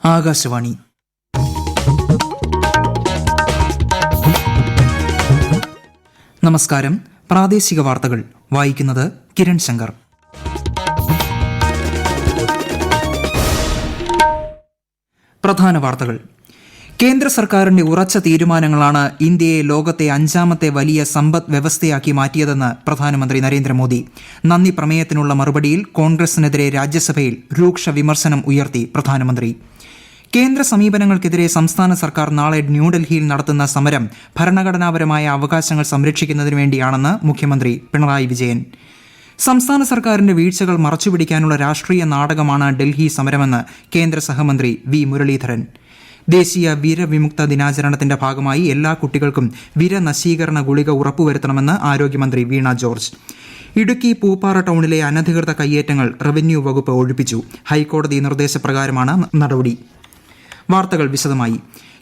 ആകാശവാണി. നമസ്കാരം. പ്രാദേശിക വാർത്തകൾ വായിക്കുന്നത് കിരൺ ശങ്കർ. പ്രധാന വാർത്തകൾ. കേന്ദ്ര സർക്കാരിന്റെ ഉറച്ച തീരുമാനങ്ങളാണ് ഇന്ത്യയെ ലോകത്തെ 5ാമത്തെ വലിയ സമ്പദ് വ്യവസ്ഥയാക്കി മാറ്റിയതെന്ന് പ്രധാനമന്ത്രി നരേന്ദ്രമോദി. നന്ദി പ്രമേയത്തിനുള്ള മറുപടിയിൽ കോൺഗ്രസിനെതിരെ രാജ്യസഭയിൽ രൂക്ഷ വിമർശനം ഉയർത്തി പ്രധാനമന്ത്രി. കേന്ദ്ര സമീപനങ്ങൾക്കെതിരെ സംസ്ഥാന സർക്കാർ നാളെ ന്യൂഡൽഹിയിൽ നടത്തുന്ന സമരം ഭരണഘടനാപരമായ അവകാശങ്ങൾ സംരക്ഷിക്കുന്നതിനു വേണ്ടിയാണെന്ന് മുഖ്യമന്ത്രി പിണറായി വിജയൻ. സംസ്ഥാന സർക്കാരിന്റെ വീഴ്ചകൾ മറച്ചുപിടിക്കാനുള്ള രാഷ്ട്രീയ നാടകമാണ് ഡൽഹി സമരമെന്ന് കേന്ദ്ര സഹമന്ത്രി വി മുരളീധരൻ. ദേശീയ വീരവിമുക്ത ദിനാചരണത്തിന്റെ ഭാഗമായി എല്ലാ കുട്ടികൾക്കും വിരനശീകരണ ഗുളിക ഉറപ്പുവരുത്തണമെന്ന് ആരോഗ്യമന്ത്രി വീണ ജോർജ്. ഇടുക്കി പൂപ്പാറ ടൗണിലെ അനധികൃത കയ്യേറ്റങ്ങൾ റവന്യൂ വകുപ്പ് ഒഴിപ്പിച്ചു. ഹൈക്കോടതി നിർദ്ദേശപ്രകാരമാണ് നടപടി. വാർത്തകൾ വിശദമായി.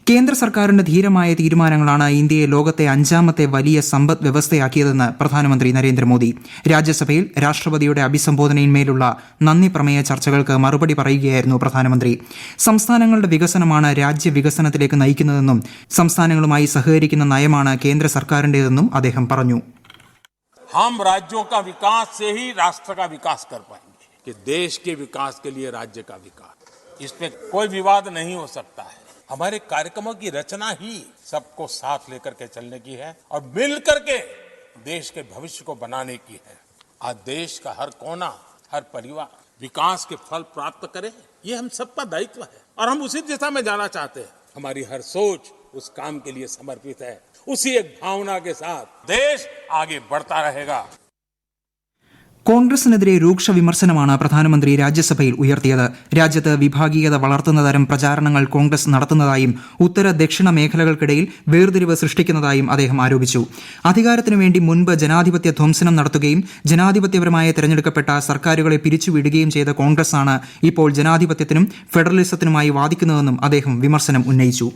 കേന്ദ്ര സർക്കാരിന്റെ ധീരമായ തീരുമാനങ്ങളാണ് ഇന്ത്യയെ ലോകത്തെ 5ാമത്തെ വലിയ സമ്പദ് വ്യവസ്ഥയാക്കിയതെന്ന് പ്രധാനമന്ത്രി നരേന്ദ്രമോദി. രാജ്യസഭയിൽ രാഷ്ട്രപതിയുടെ അഭിസംബോധനയിന്മേലുള്ള നന്ദി പ്രമേയ ചർച്ചകൾക്ക് മറുപടി പറയുകയായിരുന്നു പ്രധാനമന്ത്രി. സംസ്ഥാനങ്ങളുടെ വികസനമാണ് രാജ്യവികസനത്തിലേക്ക് നയിക്കുന്നതെന്നും സംസ്ഥാനങ്ങളുമായി സഹകരിക്കുന്ന നയമാണ് കേന്ദ്ര സർക്കാരിന്റേതെന്നും അദ്ദേഹം പറഞ്ഞു. हम राज्यों का विकास से ही राष्ट्र का विकास कर पाएंगे कि देश के विकास के लिए राज्य का विकास, इसमें कोई विवाद नहीं हो सकता है. हमारे कार्यक्रमों की रचना ही सबको साथ लेकर के चलने की है और मिलकर के देश के भविष्य को बनाने की है. आज देश का हर कोना, हर परिवार विकास के फल प्राप्त करे, ये हम सबका दायित्व है और हम उसी दिशा में जाना चाहते हैं. हमारी हर सोच उस काम के लिए समर्पित है. उसी एक भावना के साथ देश आगे बढ़ता रहेगा. കോൺഗ്രസിനെതിരെ രൂക്ഷ വിമർശനമാണ് പ്രധാനമന്ത്രി രാജ്യസഭയിൽ ഉയർത്തിയത്. രാജ്യത്ത് വിഭാഗീയത വളർത്തുന്ന തരം പ്രചാരണങ്ങൾ കോൺഗ്രസ് നടത്തുന്നതായും ഉത്തര ദക്ഷിണ മേഖലകൾക്കിടയിൽ വേർതിരിവ് സൃഷ്ടിക്കുന്നതായും അദ്ദേഹം ആരോപിച്ചു. അധികാരത്തിനു വേണ്ടി മുൻപ് ജനാധിപത്യ ധ്വംസനം നടത്തുകയും ജനാധിപത്യപരമായി തെരഞ്ഞെടുക്കപ്പെട്ട സർക്കാരുകളെ പിരിച്ചുവിടുകയും ചെയ്ത കോൺഗ്രസാണ് ഇപ്പോൾ ജനാധിപത്യത്തിനും ഫെഡറലിസത്തിനുമായി വാദിക്കുന്നതെന്നും അദ്ദേഹം വിമർശനം ഉന്നയിച്ചു.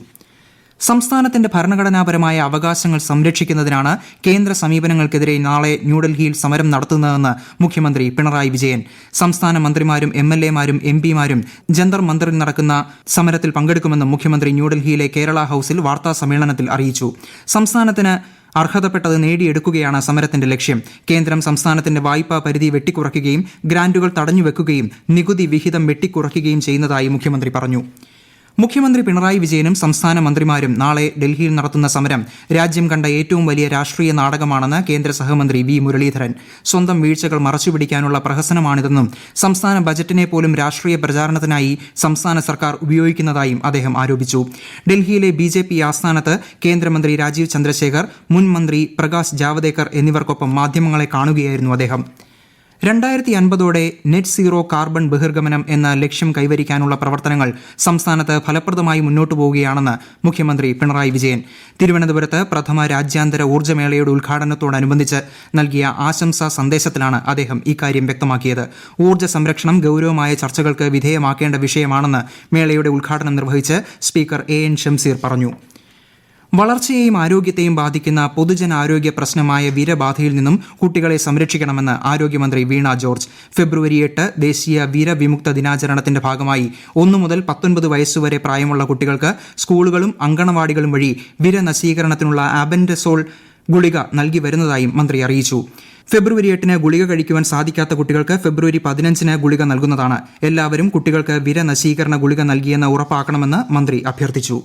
സംസ്ഥാനത്തിന്റെ ഭരണഘടനാപരമായ അവകാശങ്ങൾ സംരക്ഷിക്കുന്നതിനാണ് കേന്ദ്ര സമീപനങ്ങൾക്കെതിരെ നാളെ ന്യൂഡൽഹിയിൽ സമരം നടത്തുന്നതെന്ന് മുഖ്യമന്ത്രി പിണറായി വിജയൻ. സംസ്ഥാന മന്ത്രിമാരും MLA-മാരും MP-മാരും ജന്തർ മന്ദറിൽ നടക്കുന്ന സമരത്തിൽ പങ്കെടുക്കുമെന്നും മുഖ്യമന്ത്രി ന്യൂഡൽഹിയിലെ കേരള ഹൌസിൽ വാർത്താ സമ്മേളനത്തിൽ അറിയിച്ചു. സംസ്ഥാനത്തിന് അർഹതപ്പെട്ടത് നേടിയെടുക്കുകയാണ് സമരത്തിന്റെ ലക്ഷ്യം. കേന്ദ്രം സംസ്ഥാനത്തിന്റെ വായ്പാ പരിധി വെട്ടിക്കുറയ്ക്കുകയും ഗ്രാന്റുകൾ തടഞ്ഞുവെക്കുകയും നികുതി വിഹിതം വെട്ടിക്കുറയ്ക്കുകയും ചെയ്യുന്നതായി മുഖ്യമന്ത്രി പറഞ്ഞു. മുഖ്യമന്ത്രി പിണറായി വിജയനും സംസ്ഥാന മന്ത്രിമാരും നാളെ ഡൽഹിയിൽ നടത്തുന്ന സമരം രാജ്യം കണ്ട ഏറ്റവും വലിയ രാഷ്ട്രീയ നാടകമാണെന്ന് കേന്ദ്ര സഹമന്ത്രി വി മുരളീധരൻ. സ്വന്തം വീഴ്ചകൾ മറച്ചുപിടിക്കാനുള്ള പ്രഹസനമാണിതെന്നും സംസ്ഥാന ബജറ്റിനെ പോലും രാഷ്ട്രീയ പ്രചാരണത്തിനായി സംസ്ഥാന സർക്കാർ ഉപയോഗിക്കുന്നതായും അദ്ദേഹം ആരോപിച്ചു. ഡൽഹിയിലെ BJP ആസ്ഥാനത്ത് കേന്ദ്രമന്ത്രി രാജീവ് ചന്ദ്രശേഖർ, മുൻ മന്ത്രി പ്രകാശ് ജാവദേക്കർ എന്നിവർക്കൊപ്പം മാധ്യമങ്ങളെ കാണുകയായിരുന്നു അദ്ദേഹം. 2050 നെറ്റ് സീറോ കാർബൺ ബഹിർഗമനം എന്ന ലക്ഷ്യം കൈവരിക്കാനുള്ള പ്രവർത്തനങ്ങൾ സംസ്ഥാനത്ത് ഫലപ്രദമായി മുന്നോട്ടു പോവുകയാണെന്ന് മുഖ്യമന്ത്രി പിണറായി വിജയൻ. തിരുവനന്തപുരത്ത് പ്രഥമ രാജ്യാന്തര ഊർജ്ജമേളയുടെ ഉദ്ഘാടനത്തോടനുബന്ധിച്ച് നൽകിയ ആശംസാ സന്ദേശത്തിലാണ് അദ്ദേഹം ഇക്കാര്യം വ്യക്തമാക്കിയത്. ഊർജ്ജ സംരക്ഷണം ഗൌരവമായ ചർച്ചകൾക്ക് വിധേയമാക്കേണ്ട വിഷയമാണെന്ന് മേളയുടെ ഉദ്ഘാടനം നിർവഹിച്ച് സ്പീക്കർ AN ഷംസീർ പറഞ്ഞു. വളർച്ചയെയും ആരോഗ്യത്തെയും ബാധിക്കുന്ന പൊതുജനാരോഗ്യ പ്രശ്നമായ വിരബാധയിൽ നിന്നും കുട്ടികളെ സംരക്ഷിക്കണമെന്ന് ആരോഗ്യമന്ത്രി വീണ ജോർജ്. ഫെബ്രുവരി 8 ദേശീയ വീരവിമുക്ത ദിനാചരണത്തിന്റെ ഭാഗമായി 1 മുതൽ 19 വയസ്സുവരെ പ്രായമുള്ള കുട്ടികൾക്ക് സ്കൂളുകളും അങ്കണവാടികളും വഴി വിരനശീകരണത്തിനുള്ള ആബൻഡസോൾ ഗുളിക നൽകി വരുന്നതായും മന്ത്രി അറിയിച്ചു. ഫെബ്രുവരി 8 ഗുളിക കഴിക്കുവാൻ സാധിക്കാത്ത കുട്ടികൾക്ക് ഫെബ്രുവരി 15 ഗുളിക നൽകുന്നതാണ്. എല്ലാവരും കുട്ടികൾക്ക് വിരനശീകരണ ഗുളിക നൽകിയെന്ന് ഉറപ്പാക്കണമെന്ന് മന്ത്രി അഭ്യർത്ഥിച്ചു.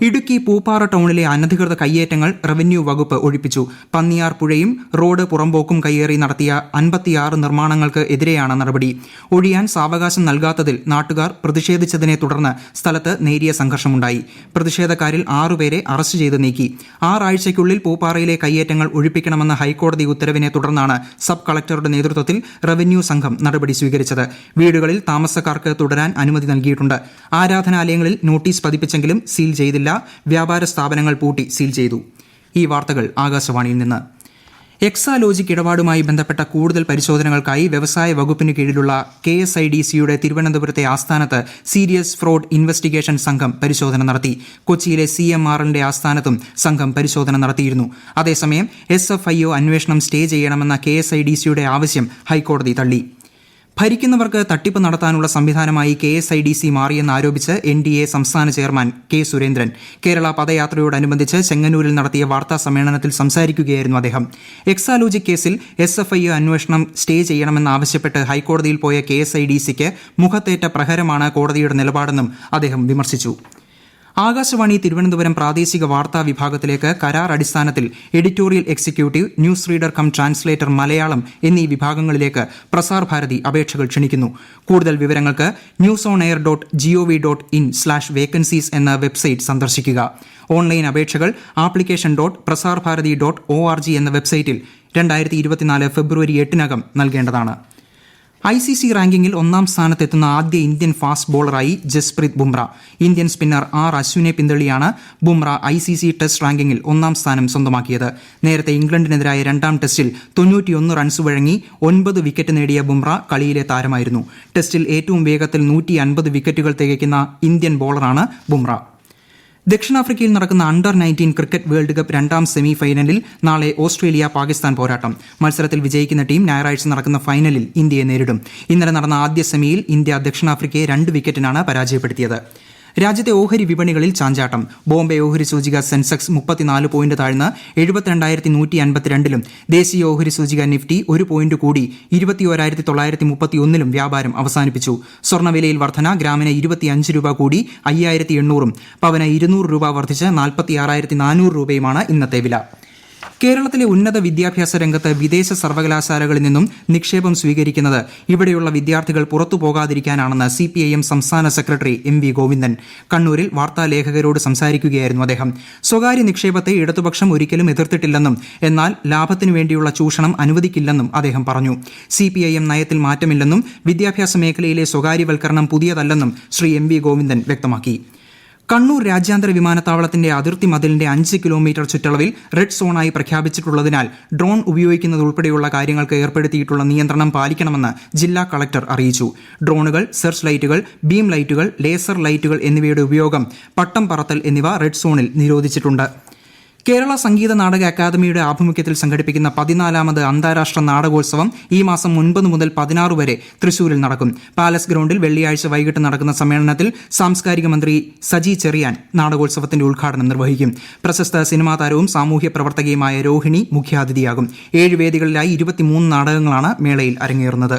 ഇടുക്കി പൂപ്പാറ ടൗണിലെ അനധികൃത കയ്യേറ്റങ്ങൾ റവന്യൂ വകുപ്പ് ഒഴിപ്പിച്ചു. പന്നിയാർ പുഴയും റോഡ് പുറമ്പോക്കും കയ്യേറി നടത്തിയ 56 നിർമ്മാണങ്ങൾക്ക് എതിരെയാണ് നടപടി. ഒഴിയാൻ സാവകാശം നൽകാത്തതിൽ നാട്ടുകാർ പ്രതിഷേധിച്ചതിനെ തുടർന്ന് സ്ഥലത്ത് നേരിയ സംഘർഷമുണ്ടായി. പ്രതിഷേധക്കാരിൽ 6 പേരെ അറസ്റ്റ് ചെയ്ത് നീക്കി. 6 ആഴ്ചയ്ക്കുള്ളിൽ പൂപ്പാറയിലെ കയ്യേറ്റങ്ങൾ ഒഴിപ്പിക്കണമെന്ന ഹൈക്കോടതി ഉത്തരവിനെ തുടർന്നാണ് സബ് കളക്ടറുടെ നേതൃത്വത്തിൽ റവന്യൂ സംഘം നടപടി സ്വീകരിച്ചത്. വീടുകളിൽ താമസക്കാർക്ക് തുടരാൻ അനുമതി നൽകിയിട്ടുണ്ട്. ആരാധനാലയങ്ങളിൽ നോട്ടീസ് പതിപ്പിച്ചെങ്കിലും സീൽ ചെയ്തില്ല. വ്യാപാര സ്ഥാപനങ്ങൾ പൂട്ടി സീൽ ചെയ്തു. ഈ വാർത്തകൾ ആകാശവാണിയിൽ നിന്ന്. എക്സാലോജിക് ഇടപാടുമായി ബന്ധപ്പെട്ട കൂടുതൽ പരിശോധനകൾക്കായി വ്യവസായ വകുപ്പിന് കീഴിലുള്ള KSIDCയുടെ തിരുവനന്തപുരത്തെ ആസ്ഥാനത്ത് സീരിയസ് ഫ്രോഡ് ഇൻവെസ്റ്റിഗേഷൻ സംഘം പരിശോധന നടത്തി. കൊച്ചിയിലെ CMRLന്റെ ആസ്ഥാനത്തും സംഘം പരിശോധന നടത്തിയിരുന്നു. അതേസമയം SFIO അന്വേഷണം സ്റ്റേ ചെയ്യണമെന്ന KSIDCയുടെ ആവശ്യം ഹൈക്കോടതി തള്ളി. ഭരിക്കുന്നവർക്ക് തട്ടിപ്പ് നടത്താനുള്ള സംവിധാനമായി KSIDC മാറിയെന്നാരോപിച്ച് NDA സംസ്ഥാന ചെയർമാൻ കെ സുരേന്ദ്രൻ കേരള പദയാത്രയോടനുബന്ധിച്ച് ചെങ്ങന്നൂരിൽ നടത്തിയ വാർത്താ സമ്മേളനത്തിൽ സംസാരിക്കുകയായിരുന്നു അദ്ദേഹം. എക്സാലോജിക് കേസിൽ SFI അന്വേഷണം സ്റ്റേ ചെയ്യണമെന്നാവശ്യപ്പെട്ട് ഹൈക്കോടതിയിൽ പോയ KSIDCക്ക് മുഖത്തേറ്റ പ്രഹരമാണ് കോടതിയുടെ നിലപാടെന്നും അദ്ദേഹം വിമർശിച്ചു. ആകാശവാണി തിരുവനന്തപുരം പ്രാദേശിക വാർത്താ വിഭാഗത്തിലേക്ക് കരാർ അടിസ്ഥാനത്തിൽ editorial executive, news reader come translator Malayalam എന്നീ വിഭാഗങ്ങളിലേക്ക് പ്രസാർ ഭാരതി അപേക്ഷകൾ ക്ഷണിക്കുന്നു. കൂടുതൽ വിവരങ്ങൾക്ക് newsonair.gov.in/vacancies എന്ന വെബ്സൈറ്റ് സന്ദർശിക്കുക. ഓൺലൈൻ അപേക്ഷകൾ application.prasarbharati.org എന്ന വെബ്സൈറ്റിൽ 2024 ഫെബ്രുവരി 8 നൽകേണ്ടതാണ്. ICC റാങ്കിങ്ങിൽ 1-ാം സ്ഥാനത്തെത്തുന്ന ആദ്യ ഇന്ത്യൻ ഫാസ്റ്റ് ബോളറായി ജസ്പ്രീത് ബുംറ. ഇന്ത്യൻ സ്പിന്നർ അശ്വിനെ പിന്തള്ളിയാണ് ബുംറ ICC ടെസ്റ്റ് റാങ്കിങ്ങിൽ 1-ാം സ്ഥാനം സ്വന്തമാക്കിയത്. നേരത്തെ ഇംഗ്ലണ്ടിനെതിരായ 2-ാം ടെസ്റ്റിൽ 91 റൺസ് വഴങ്ങി 9 വിക്കറ്റ് നേടിയ ബുംറ കളിയിലെ താരമായിരുന്നു. ടെസ്റ്റിൽ ഏറ്റവും വേഗത്തിൽ 150 വിക്കറ്റുകൾ തികയ്ക്കുന്ന ഇന്ത്യൻ ബോളറാണ് ബുംറ. ദക്ഷിണാഫ്രിക്കയിൽ നടക്കുന്ന under-19 cricket world cup 2-ാം semi ഫൈനലിൽ നാളെ ഓസ്ട്രേലിയ പാകിസ്ഥാൻ പോരാട്ടം. മത്സരത്തിൽ വിജയിക്കുന്ന ടീം ഞായറാഴ്ച നടക്കുന്ന ഫൈനലിൽ ഇന്ത്യയെ നേരിടും. ഇന്നലെ നടന്ന ആദ്യ സെമിയിൽ ഇന്ത്യ ദക്ഷിണാഫ്രിക്കയെ 2 വിക്കറ്റിനാണ് പരാജയപ്പെടുത്തിയത്. രാജ്യത്തെ ഓഹരി വിപണികളിൽ ചാഞ്ചാട്ടം. ബോംബെ ഓഹരി സൂചിക സെൻസെക്സ് 34 പോയിന്റ് താഴ്ന്ന് 72,152-ലും ദേശീയ ഓഹരി സൂചിക നിഫ്റ്റി 1 പോയിന്റ് കൂടി 21,931-ലും വ്യാപാരം അവസാനിപ്പിച്ചു. സ്വർണ്ണവിലയിൽ വർധന. ഗ്രാമിന് 25 രൂപ കൂടി 5,800-ഉം പവന് 200 രൂപ വർദ്ധിച്ച് 46,400 രൂപയുമാണ് ഇന്നത്തെ വില. കേരളത്തിലെ ഉന്നത വിദ്യാഭ്യാസ രംഗത്ത് വിദേശ സർവകലാശാലകളിൽ നിന്നും നിക്ഷേപം സ്വീകരിക്കുന്നത് ഇവിടെയുള്ള വിദ്യാർത്ഥികൾ പുറത്തു പോകാതിരിക്കാനാണെന്ന് CPIM സംസ്ഥാന സെക്രട്ടറി MV ഗോവിന്ദൻ കണ്ണൂരിൽ വാർത്താലേഖകരോട് സംസാരിക്കുകയായിരുന്നു അദ്ദേഹം. സ്വകാര്യ നിക്ഷേപത്തെ ഇടതുപക്ഷം ഒരിക്കലും എതിർത്തിട്ടില്ലെന്നും എന്നാൽ ലാഭത്തിനു വേണ്ടിയുള്ള ചൂഷണം അനുവദിക്കില്ലെന്നും അദ്ദേഹം പറഞ്ഞു. CPIM നയത്തിൽ മാറ്റമില്ലെന്നും വിദ്യാഭ്യാസ മേഖലയിലെ സ്വകാര്യവൽക്കരണം പുതിയതല്ലെന്നും ശ്രീ MV ഗോവിന്ദൻ വ്യക്തമാക്കി. കണ്ണൂർ രാജ്യാന്തര വിമാനത്താവളത്തിന്റെ അതിർത്തി മതിലിന്റെ 5 കിലോമീറ്റർ ചുറ്റളവിൽ റെഡ് സോണായി പ്രഖ്യാപിച്ചിട്ടുള്ളതിനാൽ ഡ്രോൺ ഉപയോഗിക്കുന്നതുൾപ്പെടെയുള്ള കാര്യങ്ങൾക്ക് ഏർപ്പെടുത്തിയിട്ടുള്ള നിയന്ത്രണം പാലിക്കണമെന്ന് ജില്ലാ കളക്ടർ അറിയിച്ചു. ഡ്രോണുകൾ, സെർച്ച് ലൈറ്റുകൾ, ബീം ലൈറ്റുകൾ, ലേസർ ലൈറ്റുകൾ എന്നിവയുടെ ഉപയോഗം, പട്ടം പറത്തൽ എന്നിവ റെഡ് സോണിൽ നിരോധിച്ചിട്ടുണ്ട്. കേരള സംഗീത നാടക അക്കാദമിയുടെ ആഭിമുഖ്യത്തിൽ സംഘടിപ്പിക്കുന്ന 14ാമത് അന്താരാഷ്ട്ര നാടകോത്സവം ഈ മാസം 9 മുതൽ 16 വരെ തൃശൂരിൽ നടക്കും. പാലസ് ഗ്രൌണ്ടിൽ വെള്ളിയാഴ്ച വൈകിട്ട് നടക്കുന്ന സമ്മേളനത്തിൽ സാംസ്കാരിക മന്ത്രി സജി ചെറിയാൻ നാടകോത്സവത്തിന്റെ ഉദ്ഘാടനം നിർവഹിക്കും. പ്രശസ്ത സിനിമാ താരവും സാമൂഹ്യ പ്രവർത്തകയുമായ രോഹിണി മുഖ്യാതിഥിയാകും. 7 വേദികളിലായി 23 നാടകങ്ങളാണ് മേളയിൽ അരങ്ങേറുന്നത്.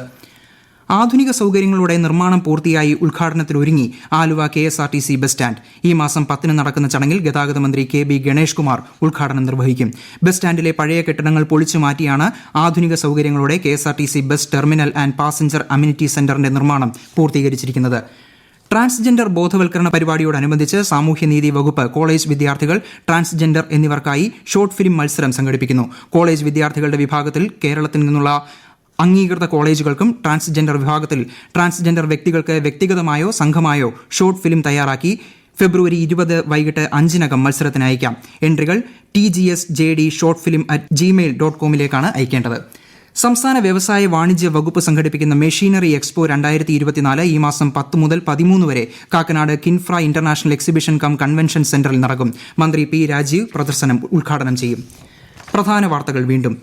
ആധുനിക സൗകര്യങ്ങളോടെ നിർമ്മാണം പൂർത്തിയായി ഉദ്ഘാടനത്തിനൊരുങ്ങി ആലുവ KSRTC ബസ് സ്റ്റാൻഡ്. ഈ മാസം 10 നടക്കുന്ന ചടങ്ങിൽ ഗതാഗത മന്ത്രി KB ഗണേഷ് കുമാർ ഉദ്ഘാടനം നിർവഹിക്കും. ബസ് സ്റ്റാൻഡിലെ പഴയ കെട്ടിടങ്ങൾ പൊളിച്ചു മാറ്റിയാണ് ആധുനിക സൗകര്യങ്ങളോടെ KSRTC bus terminal and passenger amenity സെന്ററിന്റെ നിർമ്മാണം പൂർത്തീകരിച്ചിരിക്കുന്നത്. ട്രാൻസ്ജെൻഡർ ബോധവൽക്കരണ പരിപാടിയോടനുബന്ധിച്ച് സാമൂഹ്യനീതി വകുപ്പ് കോളേജ് വിദ്യാർത്ഥികൾ, ട്രാൻസ്ജെൻഡർ എന്നിവർക്കായി ഷോർട്ട് ഫിലിം മത്സരം സംഘടിപ്പിക്കുന്നു. കോളേജ് വിദ്യാർത്ഥികളുടെ വിഭാഗത്തിൽ കേരളത്തിൽ നിന്നുള്ള അംഗീകൃത കോളേജുകൾക്കും ട്രാൻസ്ജെൻഡർ വിഭാഗത്തിൽ ട്രാൻസ്ജെൻഡർ വ്യക്തികൾക്ക് വ്യക്തിഗതമായോ സംഘമായോ ഷോർട്ട് ഫിലിം തയ്യാറാക്കി ഫെബ്രുവരി 20 വൈകിട്ട് 5 മത്സരത്തിന് അയക്കാം. എൻട്രികൾ tgsjd.shortfilm@gmail.com അയക്കേണ്ടത്. സംസ്ഥാന വ്യവസായ വാണിജ്യ വകുപ്പ് സംഘടിപ്പിക്കുന്ന മെഷീനറി എക്സ്പോ 2024 ഈ മാസം 10 മുതൽ 13 വരെ Kakkanad KINFRA international exhibition come convention സെന്ററിൽ നടക്കും. മന്ത്രി P രാജീവ് പ്രദർശനം ഉദ്ഘാടനം ചെയ്യും. പ്രധാന വാർത്തകൾ വീണ്ടും.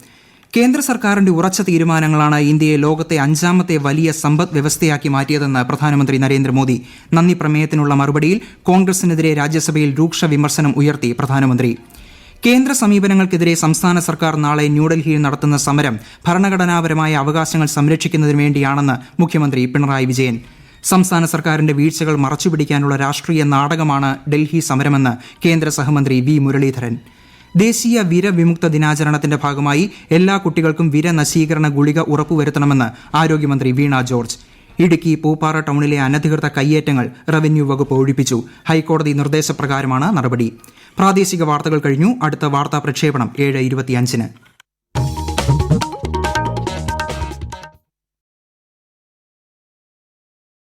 കേന്ദ്ര സർക്കാരിന്റെ ഉറച്ച തീരുമാനങ്ങളാണ് ഇന്ത്യയെ ലോകത്തെ 5ാമത്തെ വലിയ സമ്പദ് വ്യവസ്ഥയാക്കി മാറ്റിയതെന്ന് പ്രധാനമന്ത്രി നരേന്ദ്രമോദി. നന്ദി പ്രമേയത്തിനുള്ള മറുപടിയിൽ കോൺഗ്രസിനെതിരെ രാജ്യസഭയിൽ രൂക്ഷ വിമർശനം ഉയർത്തി പ്രധാനമന്ത്രി. കേന്ദ്ര സമീപനങ്ങൾക്കെതിരെ സംസ്ഥാന സർക്കാർ നാളെ ന്യൂഡൽഹിയിൽ നടത്തുന്ന സമരം ഭരണഘടനാപരമായ അവകാശങ്ങൾ സംരക്ഷിക്കുന്നതിന് വേണ്ടിയാണെന്ന് മുഖ്യമന്ത്രി പിണറായി വിജയൻ. സംസ്ഥാന സർക്കാരിന്റെ വീഴ്ചകൾ മറച്ചുപിടിക്കാനുള്ള രാഷ്ട്രീയ നാടകമാണ് ഡൽഹി സമരമെന്ന് കേന്ദ്ര സഹമന്ത്രി V മുരളീധരൻ. ദേശീയ വിരവിമുക്ത ദിനാചരണത്തിന്റെ ഭാഗമായി എല്ലാ കുട്ടികൾക്കും വിരനശീകരണ ഗുളിക ഉറപ്പുവരുത്തണമെന്ന് ആരോഗ്യമന്ത്രി വീണ ജോർജ്. ഇടുക്കി പൂപ്പാറ ടൗണിലെ അനധികൃത കയ്യേറ്റങ്ങൾ റവന്യൂ വകുപ്പ് ഒഴിപ്പിച്ചു. ഹൈക്കോടതി നിർദ്ദേശപ്രകാരമാണ് നടപടി. പ്രാദേശിക വാർത്തകൾ കഴിഞ്ഞു. അടുത്ത വാർത്താ പ്രക്ഷേപണം 7:25-ന്.